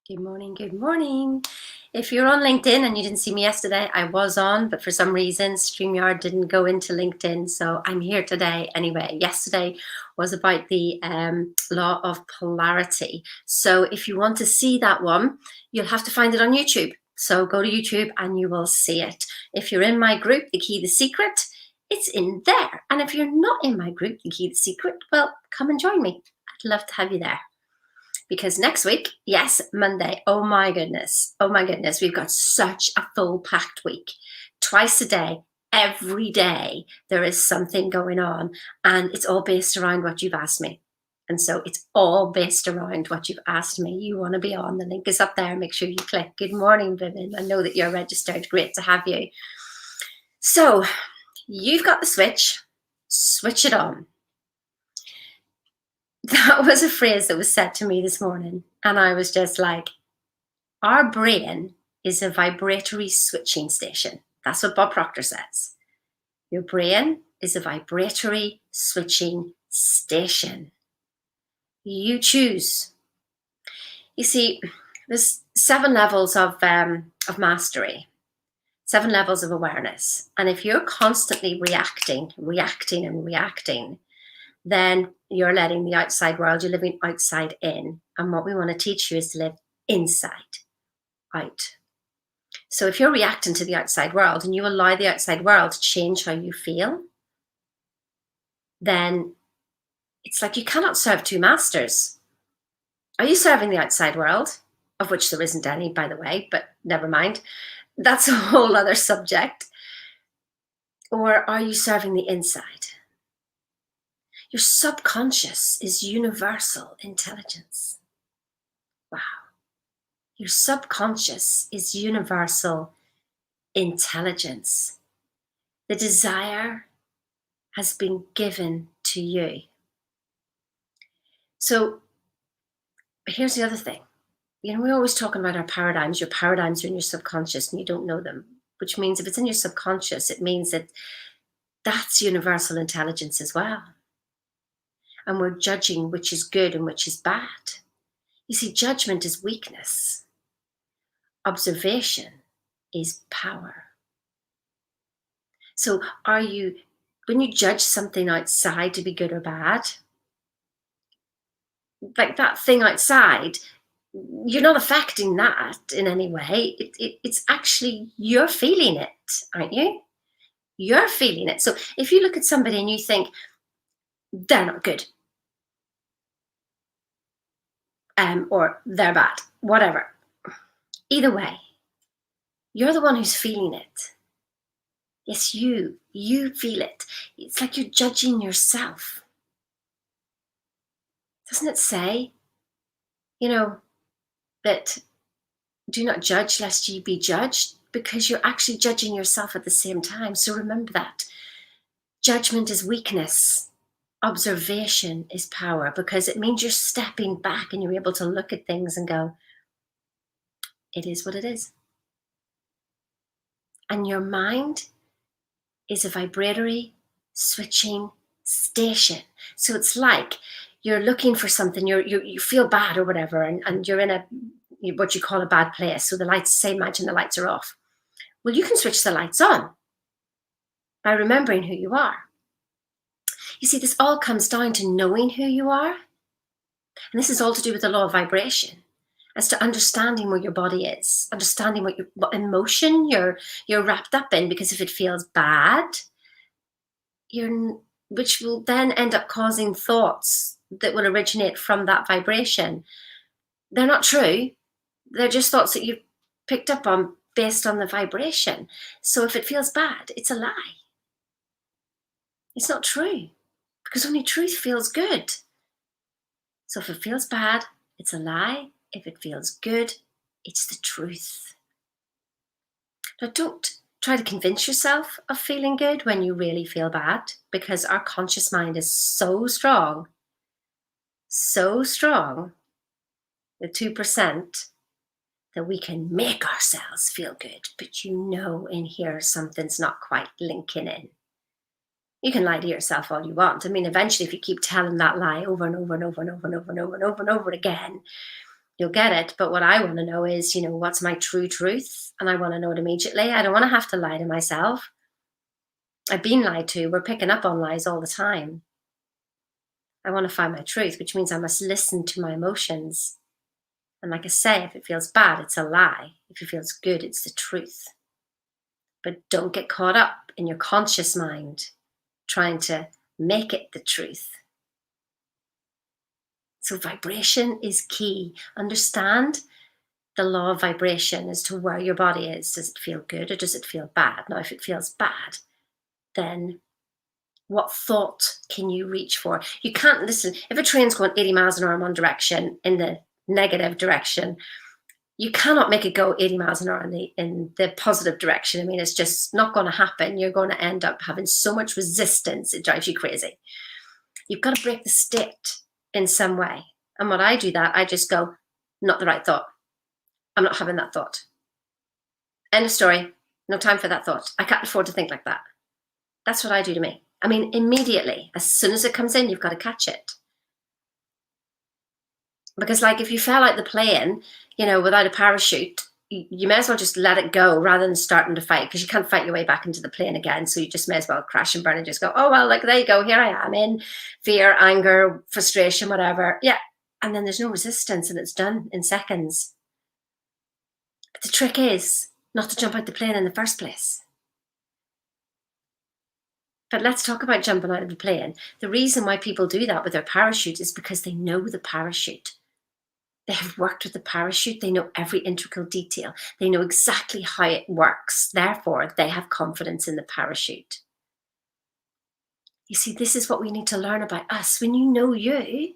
Good morning, good morning. If you're on LinkedIn and you didn't see me yesterday, I was on, but for some reason, StreamYard didn't go into LinkedIn, so I'm here today anyway. Yesterday was about the law of polarity. So if you want to see that one, you'll have to find it on YouTube. So go to YouTube and you will see it. If you're in my group, The Key, The Secret, it's in there. And if you're not in my group, The Key, The Secret, well, come and join me. I'd love to have you there. Because next week, yes, Monday, oh my goodness, we've got such a full packed week. Twice a day, every day, there is something going on, and it's all based around what you've asked me. And so it's all based around what you've asked me. You want to be on, the link is up there. Make sure you click. Good morning, Vivian. I know that you're registered. Great to have you. So you've got the switch it on. That was a phrase that was said to me this morning. And I was just like, our brain is a vibratory switching station. That's what Bob Proctor says. Your brain is a vibratory switching station. You choose. You see, there's 7 levels of mastery, 7 levels of awareness. And if you're constantly reacting, then you're letting the outside world, you're living outside in. And what we want to teach you is to live inside out. So if you're reacting to the outside world and you allow the outside world to change how you feel, then it's like you cannot serve 2 masters. Are you serving the outside world, of which there isn't any, by the way, but never mind. That's a whole other subject. Or are you serving the inside? Your subconscious is universal intelligence. Wow. Your subconscious is universal intelligence. The desire has been given to you. So here's the other thing. We're always talking about our paradigms. Your paradigms are in your subconscious and you don't know them, which means if it's in your subconscious, it means that that's universal intelligence as well. And we're judging which is good and which is bad. You see, judgment is weakness. Observation is power. So when you judge something outside to be good or bad, like that thing outside, you're not affecting that in any way. It's actually, you're feeling it, aren't you? You're feeling it. So if you look at somebody and you think, they're not good, or they're bad, whatever. Either way, you're the one who's feeling it. Yes, you feel it. It's like you're judging yourself. Doesn't it say, that do not judge lest ye be judged? Because you're actually judging yourself at the same time. So remember that. Judgment is weakness. Observation is power, because it means you're stepping back and you're able to look at things and go, it is what it is. And your mind is a vibratory switching station. So it's like you're looking for something, you feel bad or whatever, and you're in what you call a bad place. So the lights, say, imagine the lights are off. Well, you can switch the lights on by remembering who you are. You see, this all comes down to knowing who you are. And this is all to do with the law of vibration, as to understanding where your body is, understanding what emotion you're wrapped up in. Because if it feels bad, which will then end up causing thoughts that will originate from that vibration. They're not true. They're just thoughts that you picked up on based on the vibration. So if it feels bad, it's a lie. It's not true, because only truth feels good. So if it feels bad, it's a lie. If it feels good, it's the truth. Now, don't try to convince yourself of feeling good when you really feel bad, because our conscious mind is so strong, the 2%, that we can make ourselves feel good. But in here something's not quite linking in. You can lie to yourself all you want. I mean, eventually, if you keep telling that lie over and over and over and over and over and over and over and over again, you'll get it. But what I want to know is, what's my true truth? And I want to know it immediately. I don't want to have to lie to myself. I've been lied to. We're picking up on lies all the time. I want to find my truth, which means I must listen to my emotions. And like I say, if it feels bad, it's a lie. If it feels good, it's the truth. But don't get caught up in your conscious mind trying to make it the truth. So vibration is key. Understand the law of vibration as to where your body is. Does it feel good or does it feel bad? Now, if it feels bad, then what thought can you reach for? You can't listen. If a train's going 80 miles an hour in one direction, in the negative direction, you cannot make it go 80 miles an hour in the positive direction. I mean, it's just not going to happen. You're going to end up having so much resistance, it drives you crazy. You've got to break the state in some way. And when I do that, I just go, not the right thought. I'm not having that thought. End of story. No time for that thought. I can't afford to think like that. That's what I do to me. I mean, immediately, as soon as it comes in, you've got to catch it. Because like if you fell out the plane, without a parachute, you may as well just let it go rather than starting to fight, because you can't fight your way back into the plane again. So you just may as well crash and burn and just go, oh, well, like, there you go. Here I am in fear, anger, frustration, whatever. Yeah. And then there's no resistance and it's done in seconds. But the trick is not to jump out the plane in the first place. But let's talk about jumping out of the plane. The reason why people do that with their parachute is because they know the parachute. They have worked with the parachute. They know every integral detail. They know exactly how it works. Therefore, they have confidence in the parachute. You see, this is what we need to learn about us. When you know you.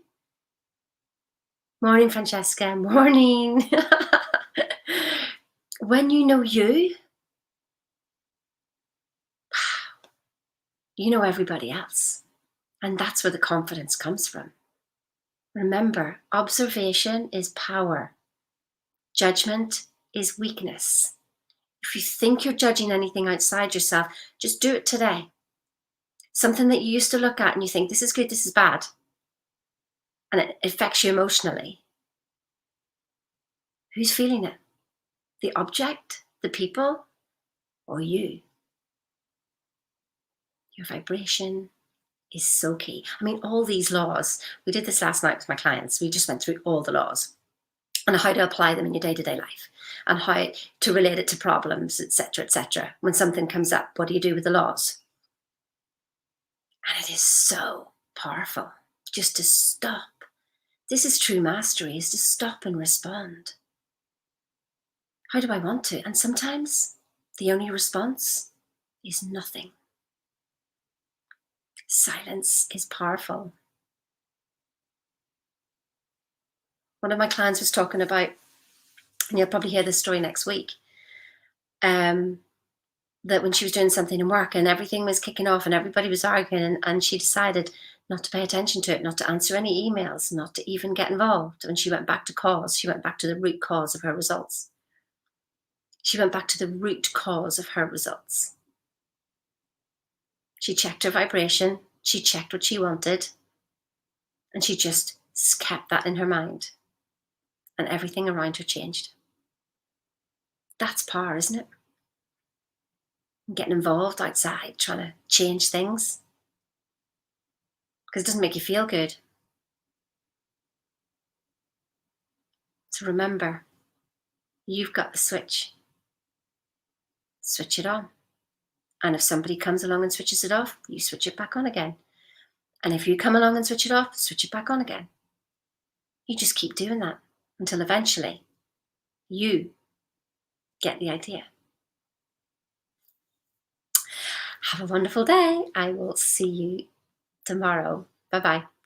Morning, Francesca. Morning. When you know you know everybody else. And that's where the confidence comes from. Remember, observation is power. Judgment is weakness. If you think you're judging anything outside yourself, just do it today. Something that you used to look at and you think, this is good, this is bad. And it affects you emotionally. Who's feeling it? The object, the people, or you? Your vibration is so key. I mean, all these laws, we did this last night with my clients. We just went through all the laws and how to apply them in your day-to-day life and how to relate it to problems, etc., etc. When something comes up, what do you do with the laws? And it is so powerful just to stop. This is true mastery, is to stop and respond. How do I want to? And sometimes the only response is nothing. Silence is powerful. One of my clients was talking about, and you'll probably hear this story next week, that when she was doing something in work and everything was kicking off and everybody was arguing, and she decided not to pay attention to it, not to answer any emails, not to even get involved. When she went back to cause, she went back to the root cause of her results. She went back to the root cause of her results. She checked her vibration, she checked what she wanted, and she just kept that in her mind. And everything around her changed. That's power, isn't it? Getting involved outside, trying to change things. Because it doesn't make you feel good. So remember, you've got the switch. Switch it on. And if somebody comes along and switches it off, you switch it back on again. And if you come along and switch it off, switch it back on again. You just keep doing that until eventually you get the idea. Have a wonderful day. I will see you tomorrow. Bye-bye.